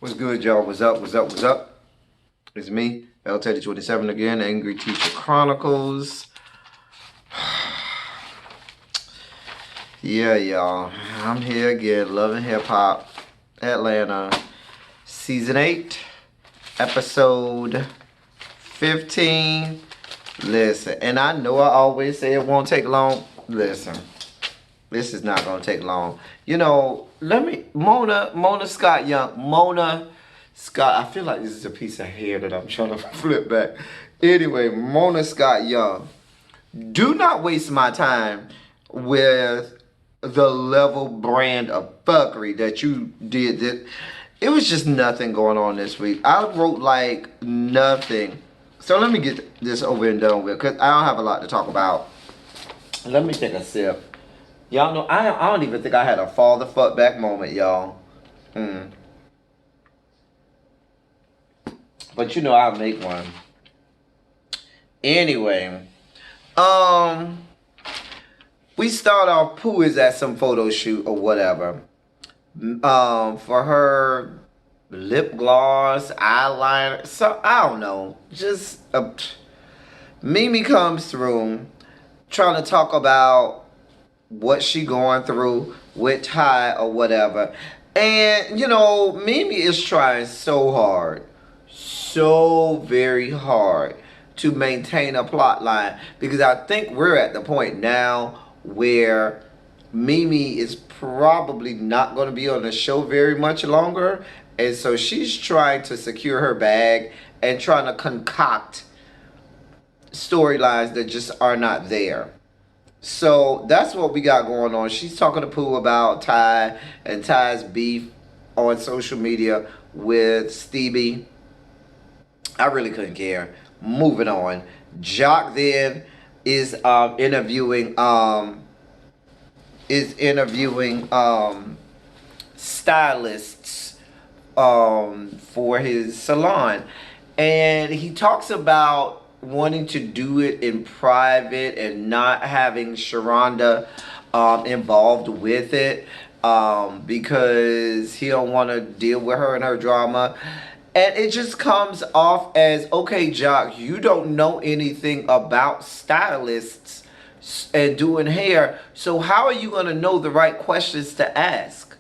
What's good, y'all? What's up? What's up? What's up? It's me, L Teddy 27 again, Angry Teacher Chronicles. Yeah, y'all. I'm here again, loving hip hop, Atlanta, season 8, episode 15. Listen, and I know I always say it won't take long. Listen, this is not gonna take long. You know, Mona Scott Young, Mona Scott. I feel like this is a piece of hair that I'm trying to flip back. Anyway, Mona Scott Young. Do not waste my time with the level brand of fuckery that you did. It was just nothing going on this week. I wrote like nothing. So let me get this over and done with, because I don't have a lot to talk about. Let me take a sip. Y'all know, I don't even think I had a fall the fuck back moment, y'all. But you know I'll make one. Anyway, we start off, Pooh is at some photo shoot or whatever. For her lip gloss, eyeliner, so I don't know. Just Mimi comes through trying to talk about what she going through with Ty or whatever. And, you know, Mimi is trying so hard, so very hard to maintain a plot line, because I think we're at the point now where Mimi is probably not going to be on the show very much longer. And so she's trying to secure her bag and trying to concoct storylines that just are not there. So that's what we got going on. She's talking to Pooh about Ty and Ty's beef on social media with Stevie. I really couldn't care. Moving on. Jock then is interviewing stylists for his salon, and he talks about wanting to do it in private and not having Sharonda involved with it, because he don't want to deal with her and her drama. And it just comes off as, okay, Jock, you don't know anything about stylists and doing hair, so how are you going to know the right questions to ask?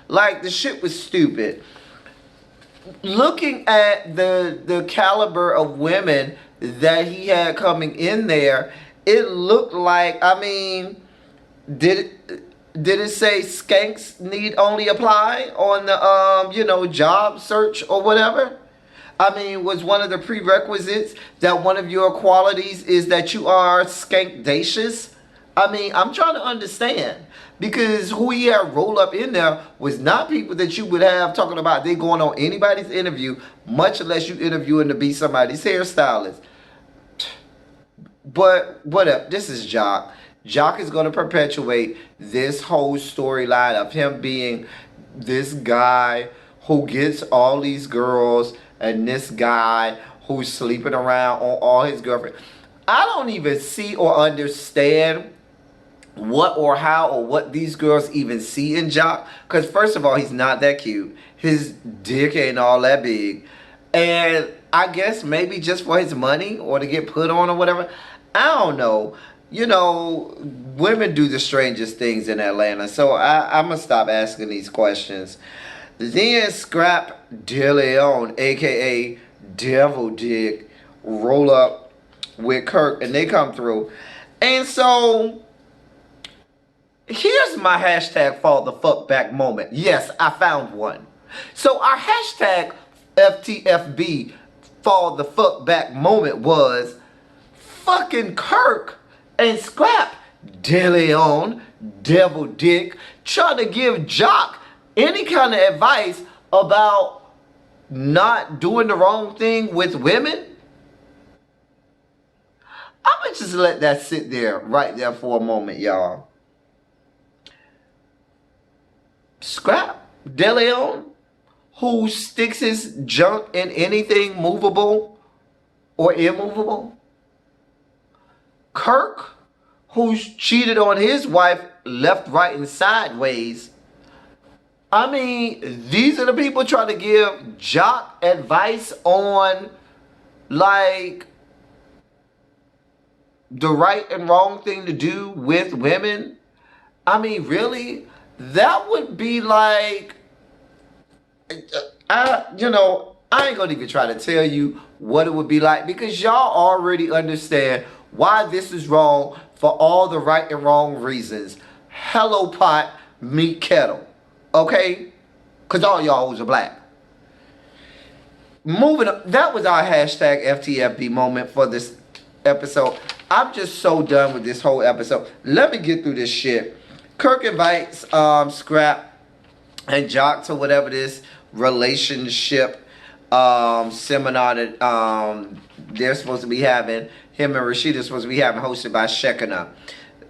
Like, the shit was stupid. Looking at the caliber of women that he had coming in there, it looked like, I mean, did it say skanks need only apply on the job search or whatever? I mean, was one of the prerequisites that one of your qualities is that you are skankdacious? I mean, I'm trying to understand, because who he had roll up in there was not people that you would have talking about they going on anybody's interview, much less you interviewing to be somebody's hairstylist. But whatever, this is Jock. Jock is going to perpetuate this whole storyline of him being this guy who gets all these girls and this guy who's sleeping around on all his girlfriends. I don't even see or understand what or how or what these girls even see in Jock. Because first of all, he's not that cute. His dick ain't all that big. And I guess maybe just for his money or to get put on or whatever. I don't know. You know, women do the strangest things in Atlanta. So I'm going to stop asking these questions. Then Scrap DeLeon, a.k.a. Devil Dick, roll up with Kirk, and they come through. And so here's my hashtag fall the fuck back moment. Yes, I found one. So our hashtag FTFB fall the fuck back moment was fucking Kirk and Scrap DeLeon, Devil Dick, trying to give Jock any kind of advice about not doing the wrong thing with women. I'm gonna just let that sit there, right there for a moment, y'all. Scrap DeLeon, who sticks his junk in anything movable or immovable. Kirk, who's cheated on his wife left, right, and sideways. I mean, these are the people trying to give Jock advice on, like, the right and wrong thing to do with women. I mean, really? That would be like, I ain't gonna even try to tell you what it would be like, because y'all already understand why this is wrong for all the right and wrong reasons. Hello pot, meet kettle. Okay? Because all y'all was are black. Moving up, that was our hashtag FTFB moment for this episode. I'm just so done with this whole episode. Let me get through this shit. Kirk invites Scrap and Jock to whatever this relationship seminar that they're supposed to be having. Him and Rashida supposed to be having, hosted by Shekinah.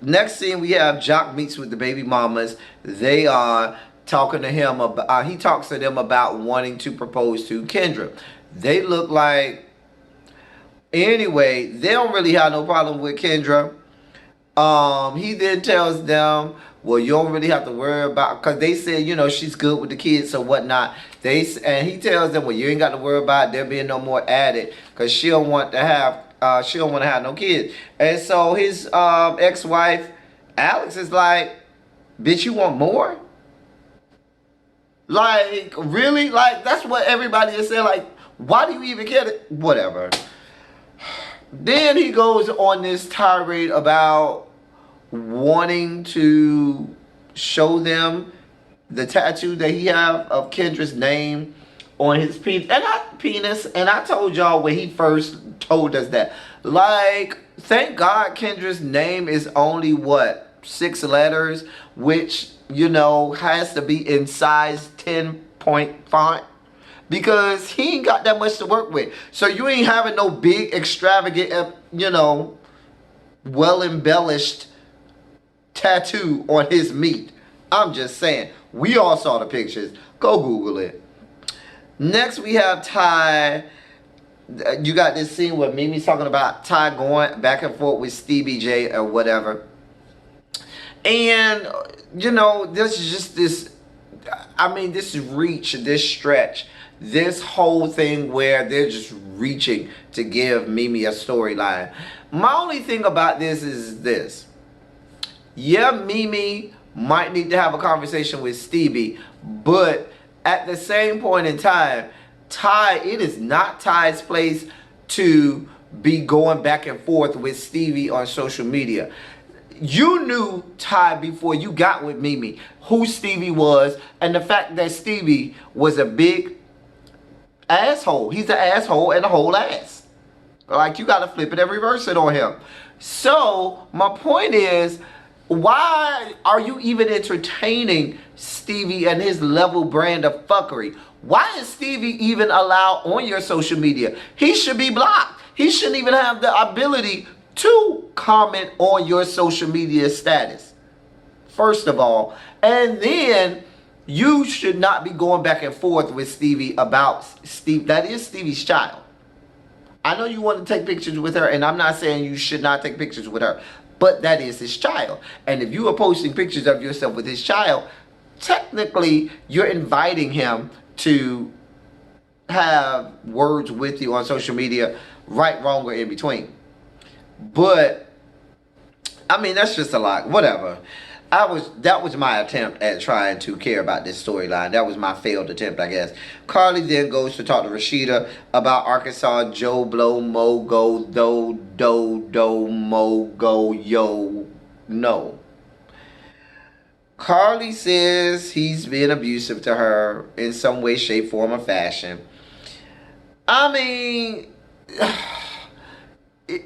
Next scene, we have Jock meets with the baby mamas. They are talking to him about, he talks to them about wanting to propose to Kendra. They look like, anyway, they don't really have no problem with Kendra. He then tells them, well, you don't really have to worry about, because they said, she's good with the kids or whatnot. And he tells them, well, you ain't got to worry about there being no more added, because she don't want to have no kids. And so his ex-wife, Alex, is like, bitch, you want more? Like, really? Like, that's what everybody is saying. Like, why do you even care? Whatever. Then he goes on this tirade about wanting to show them the tattoo that he have of Kendra's name on his penis. And I told y'all when he first told us that. Like, thank God Kendra's name is only, 6 letters, which, has to be in size 10-point font. Because he ain't got that much to work with. So you ain't having no big, extravagant, well-embellished tattoo on his meat. I'm just saying. We all saw the pictures. Go Google it. Next, we have Ty. You got this scene where Mimi's talking about Ty going back and forth with Stevie J or whatever. And, this is just this, this reach, this stretch. This whole thing where they're just reaching to give Mimi a storyline. My only thing about this is this. Yeah, Mimi might need to have a conversation with Stevie, but at the same point in time, Ty, it is not Ty's place to be going back and forth with Stevie on social media. You knew Ty before you got with Mimi, who Stevie was, and the fact that Stevie was a big asshole. He's an asshole and a whole ass. Like, you gotta flip it and reverse it on him. So my point is, why are you even entertaining Stevie and his level brand of fuckery? Why is Stevie even allowed on your social media? He should be blocked. He shouldn't even have the ability to comment on your social media status, first of all. And then you should not be going back and forth with Stevie about Steve. That is Stevie's child. I know you want to take pictures with her, and I'm not saying you should not take pictures with her, but that is his child. And if you are posting pictures of yourself with his child, technically you're inviting him to have words with you on social media, right, wrong, or in between. But that's just a lot. Whatever. That was my attempt at trying to care about this storyline. That was my failed attempt, I guess. Carly then goes to talk to Rashida about Arkansas Joe Blow Mogo Do Mogo Yo No. Carly says he's been abusive to her in some way, shape, form, or fashion.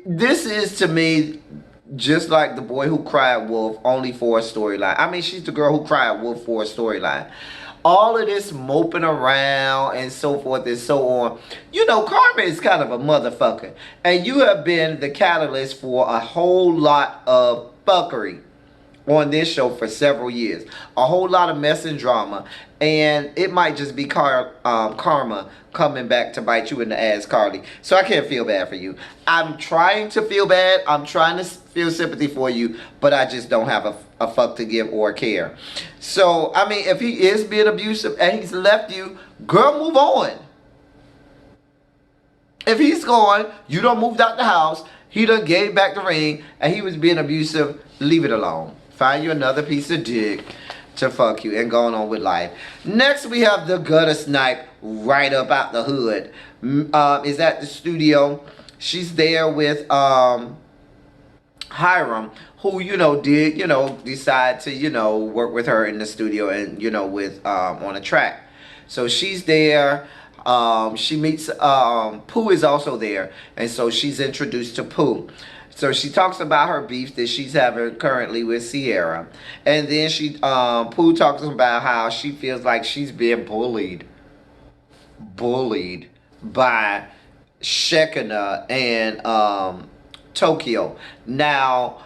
This is, to me, just like The Boy Who Cried Wolf, only for a storyline. She's the girl who cried wolf for a storyline. All of this moping around and so forth and so on. Karma is kind of a motherfucker. And you have been the catalyst for a whole lot of fuckery on this show for several years. A whole lot of mess and drama. And it might just be karma coming back to bite you in the ass, Carly. So I can't feel bad for you. I'm trying to feel bad. I'm trying to feel sympathy for you. But I just don't have a fuck to give or care. So, I mean, if he is being abusive and he's left you, girl, move on. If he's gone, you done moved out the house, he done gave back the ring, and he was being abusive, leave it alone. Find you another piece of dick to fuck you and going on with life. Next, we have the gutter snipe right up out the hood. Is at the studio. She's there with Hiram, who, did, decide to, work with her in the studio and, with on a track. So she's there. She meets, Pooh is also there. And so she's introduced to Pooh. So she talks about her beef that she's having currently with Sierra. And then Pooh talks about how she feels like she's being bullied by Shekinah and Tokyo. Now,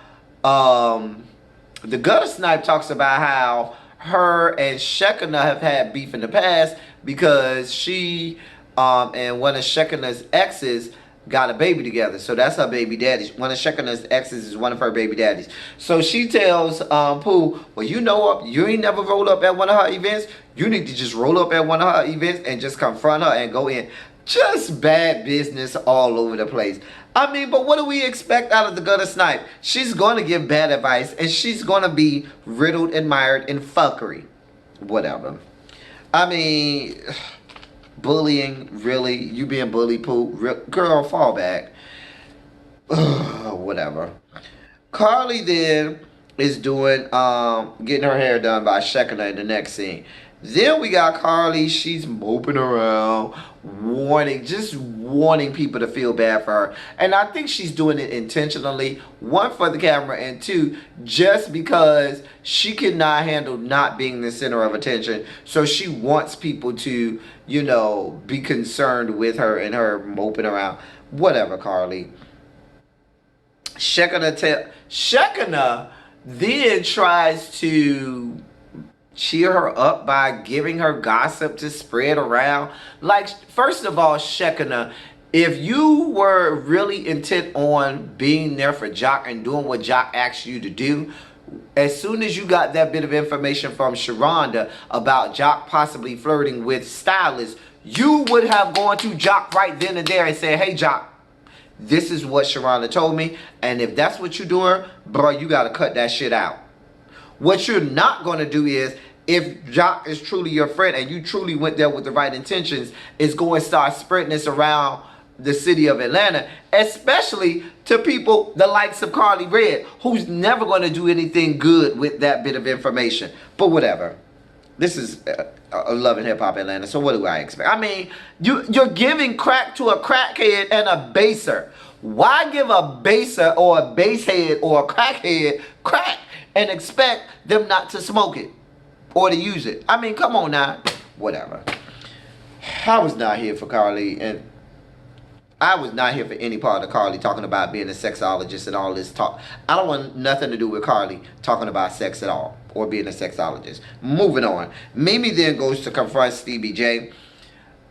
the gutter snipe talks about how her and Shekinah have had beef in the past because she and one of Shekinah's exes got a baby together. So that's her baby daddy. One of Shekinah's exes is one of her baby daddies. So she tells Pooh, well, you know what? You ain't never rolled up at one of her events. You need to just roll up at one of her events and just confront her and go in. Just bad business all over the place. I mean, but what do we expect out of the gutter snipe? She's going to give bad advice and she's going to be riddled, admired, and fuckery. Whatever. I mean, bullying, really? You being bullied, Pooh? Girl, fall back. Whatever. Carly then is doing, getting her hair done by Shekinah in the next scene. Then we got Carly. She's moping around, just wanting people to feel bad for her. And I think she's doing it intentionally. One, for the camera, and two, just because she cannot handle not being the center of attention. So she wants people to, be concerned with her and her moping around. Whatever, Carly. Shekinah then tries to cheer her up by giving her gossip to spread around. Like, first of all, Shekinah, if you were really intent on being there for Jock and doing what Jock asked you to do, as soon as you got that bit of information from Sharonda about Jock possibly flirting with Stylist, you would have gone to Jock right then and there and said, hey, Jock, this is what Sharonda told me, and if that's what you're doing, bro, you got to cut that shit out. What you're not going to do is, if Jock is truly your friend and you truly went there with the right intentions, is go and start spreading this around the city of Atlanta, especially to people the likes of Carly Red, who's never going to do anything good with that bit of information. But whatever. This is a Love and Hip Hop Atlanta, so what do I expect? I mean, you're giving crack to a crackhead and a baser. Why give a baser or a basehead or a crackhead crack and expect them not to smoke it or to use it? I mean, come on now. Whatever. I was not here for Carly, and I was not here for any part of Carly talking about being a sexologist and all this talk. I don't want nothing to do with Carly talking about sex at all or being a sexologist. Moving on. Mimi then goes to confront Stevie J.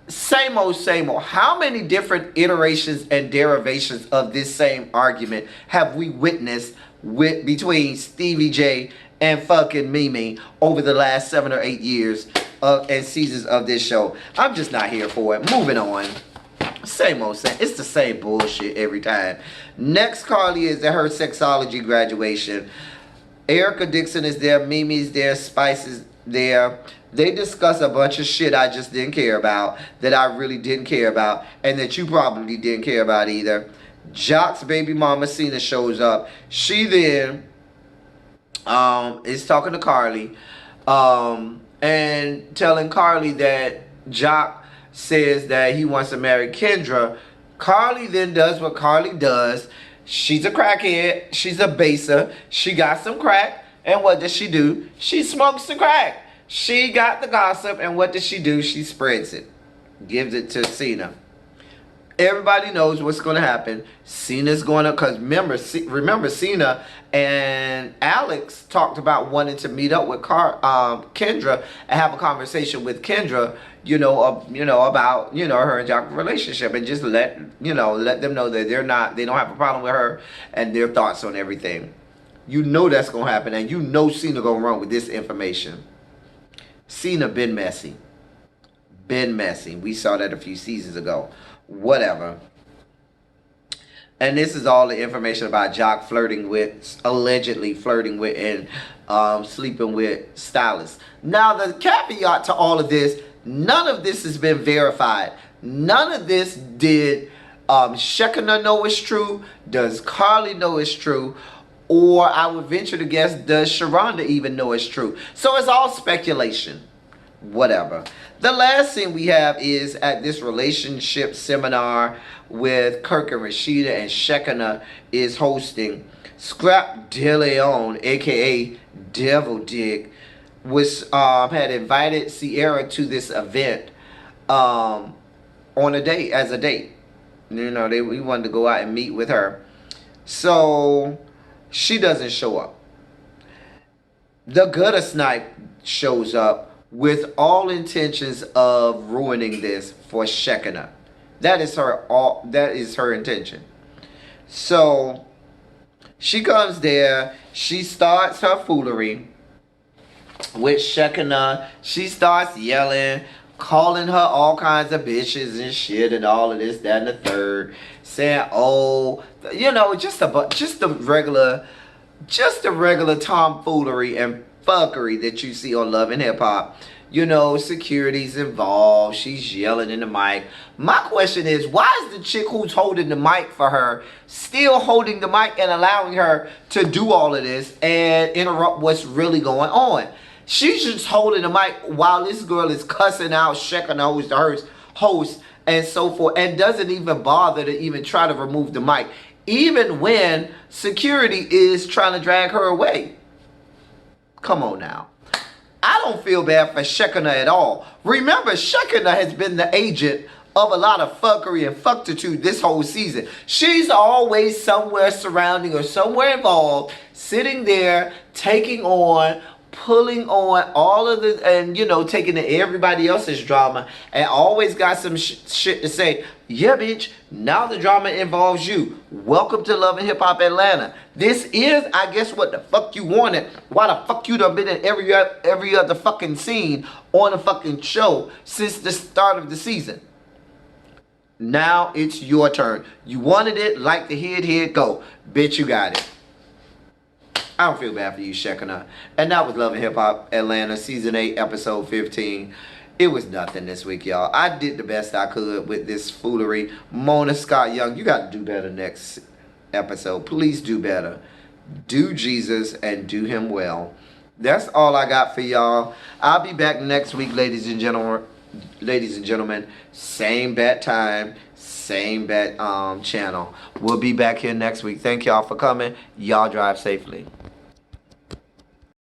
Same old, same old. How many different iterations and derivations of this same argument have we witnessed between Stevie J and fucking Mimi over the last 7 or 8 years and seasons of this show? I'm just not here for it. Moving on. Same old same. It's the same bullshit every time. Next, Carly is at her sexology graduation. Erica Dixon is there. Mimi's there. Spice is there. They discuss a bunch of shit I just didn't care about, that I really didn't care about, and that you probably didn't care about either. Jock's baby mama Cena shows up. She then is talking to Carly and telling Carly that Jock says that he wants to marry Kendra. Carly then does what Carly does. She's a crackhead. She's a baser. She got some crack. And what does she do? She smokes the crack. She got the gossip. And what does she do? She spreads it. Gives it to Cena. Everybody knows what's going to happen. Cena's going to, because remember Cena and Alex talked about wanting to meet up with Kendra and have a conversation with Kendra, about, her and Jock's relationship, and just let them know that they don't have a problem with her and their thoughts on everything. You know that's going to happen, and you know Cena going to run with this information. Cena been messy. Been messy. We saw that a few seasons ago. Whatever. And this is all the information about Jock allegedly flirting with and sleeping with stylists. Now, the caveat to all of this, none of this has been verified. None of this did Shekinah know it's true? Does Carly know it's true? Or I would venture to guess, does Sharonda even know it's true? So it's all speculation. Whatever. The last thing we have is at this relationship seminar with Kirk and Rashida, and Shekinah is hosting. Scrap DeLeon, aka Devil Dick, had invited Sierra to this event on a date, as a date. We wanted to go out and meet with her. So she doesn't show up. The Gutter Snipe shows up with all intentions of ruining this for Shekinah. That is her intention. So she comes there, she starts her foolery with Shekinah. She starts yelling, calling her all kinds of bitches and shit and all of this, that, and the third, saying, just the regular tomfoolery and fuckery that you see on Love and Hip Hop. Security's involved. She's yelling in the mic. My question is, why is the chick who's holding the mic for her still holding the mic and allowing her to do all of this and interrupt what's really going on? She's just holding the mic while this girl is cussing out Shekinah, who's the host, and so forth, and doesn't even bother to even try to remove the mic, even when security is trying to drag her away. Come on now. I don't feel bad for Shekinah at all. Remember, Shekinah has been the agent of a lot of fuckery and fucktitude this whole season. She's always somewhere surrounding or somewhere involved, sitting there, taking on, pulling on all of the, and taking to everybody else's drama, and always got some shit to say. Yeah, bitch, now the drama involves you. Welcome to Love and Hip Hop Atlanta. This is, I guess, what the fuck you wanted. Why the fuck you done been in every other fucking scene on a fucking show since the start of the season? Now it's your turn. You wanted it, like the head, go. Bitch, you got it. I don't feel bad for you, Shekinah. And that was Love and Hip Hop Atlanta, Season 8, Episode 15. It was nothing this week, y'all. I did the best I could with this foolery. Mona Scott Young, you got to do better next episode. Please do better. Do Jesus and do him well. That's all I got for y'all. I'll be back next week, ladies and gentlemen. Same bat time, same bat channel. We'll be back here next week. Thank y'all for coming. Y'all drive safely.